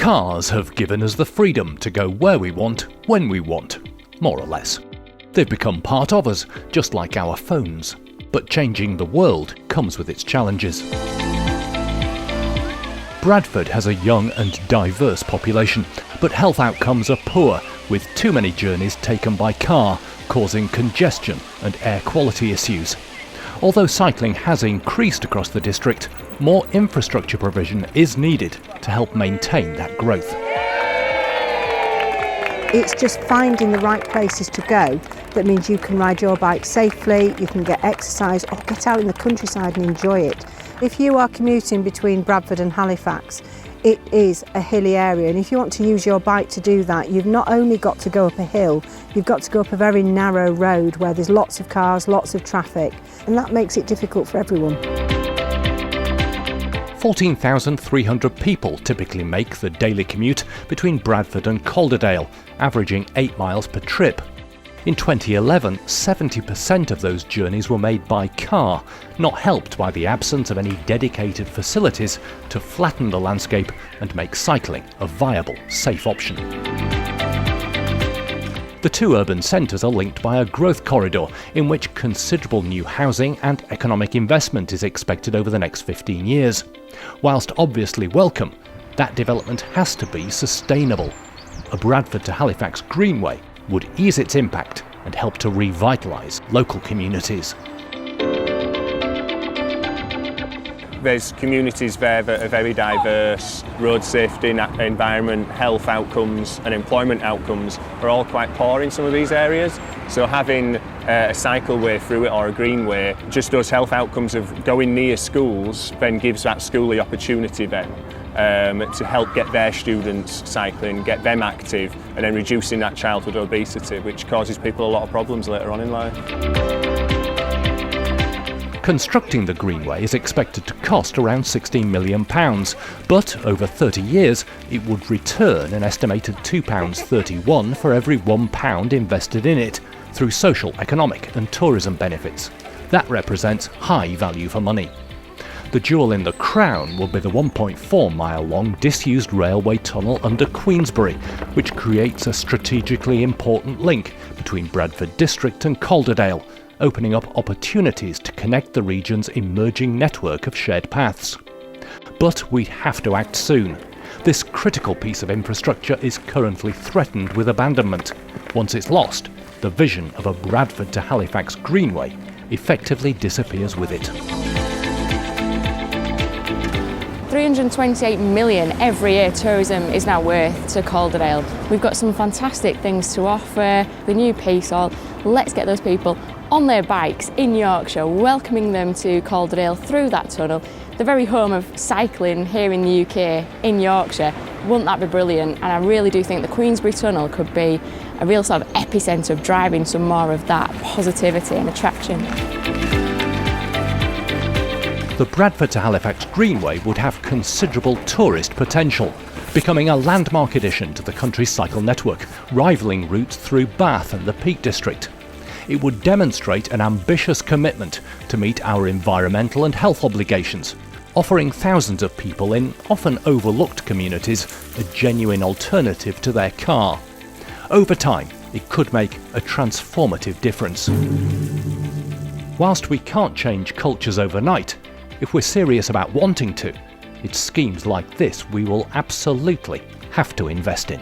Cars have given us the freedom to go where we want, when we want, more or less. They've become part of us, just like our phones. But changing the world comes with its challenges. Bradford has a young and diverse population, but health outcomes are poor, with too many journeys taken by car, causing congestion and air quality issues. Although cycling has increased across the district, more infrastructure provision is needed to help maintain that growth. It's just finding the right places to go that means you can ride your bike safely, you can get exercise or get out in the countryside and enjoy it. If you are commuting between Bradford and Halifax, it is a hilly area, and if you want to use your bike to do that, you've not only got to go up a hill, you've got to go up a very narrow road where there's lots of cars, lots of traffic, and that makes it difficult for everyone. 14,300 people typically make the daily commute between Bradford and Calderdale, averaging 8 miles per trip. In 2011, 70% of those journeys were made by car, not helped by the absence of any dedicated facilities to flatten the landscape and make cycling a viable, safe option. The two urban centres are linked by a growth corridor in which considerable new housing and economic investment is expected over the next 15 years. Whilst obviously welcome, that development has to be sustainable. A Bradford to Halifax Greenway would ease its impact and help to revitalise local communities. There's communities there that are very diverse. Road safety, environment, health outcomes and employment outcomes are all quite poor in some of these areas. So having a cycleway through it or a greenway, just those health outcomes of going near schools then gives that school the opportunity then to help get their students cycling, get them active, and then reducing that childhood obesity, which causes people a lot of problems later on in life. Constructing the Greenway is expected to cost around £16 million, but over 30 years it would return an estimated £2.31 for every £1 invested in it, through social, economic and tourism benefits. That represents high value for money. The jewel in the crown will be the 1.4 mile long disused railway tunnel under Queensbury, which creates a strategically important link between Bradford District and Calderdale, opening up opportunities to connect the region's emerging network of shared paths. But we have to act soon. This critical piece of infrastructure is currently threatened with abandonment. Once it's lost, the vision of a Bradford to Halifax Greenway effectively disappears with it. 328 million every year tourism is now worth to Calderdale. We've got some fantastic things to offer, the new Peace Hall. Let's get those people on their bikes in Yorkshire, welcoming them to Calderdale through that tunnel, the very home of cycling here in the UK, in Yorkshire. Wouldn't that be brilliant? And I really do think the Queensbury Tunnel could be a real sort of epicentre of driving some more of that positivity and attraction. The Bradford to Halifax Greenway would have considerable tourist potential, becoming a landmark addition to the country's cycle network, rivalling routes through Bath and the Peak District. It would demonstrate an ambitious commitment to meet our environmental and health obligations, offering thousands of people in often overlooked communities a genuine alternative to their car. Over time, it could make a transformative difference. Whilst we can't change cultures overnight, if we're serious about wanting to, it's schemes like this we will absolutely have to invest in.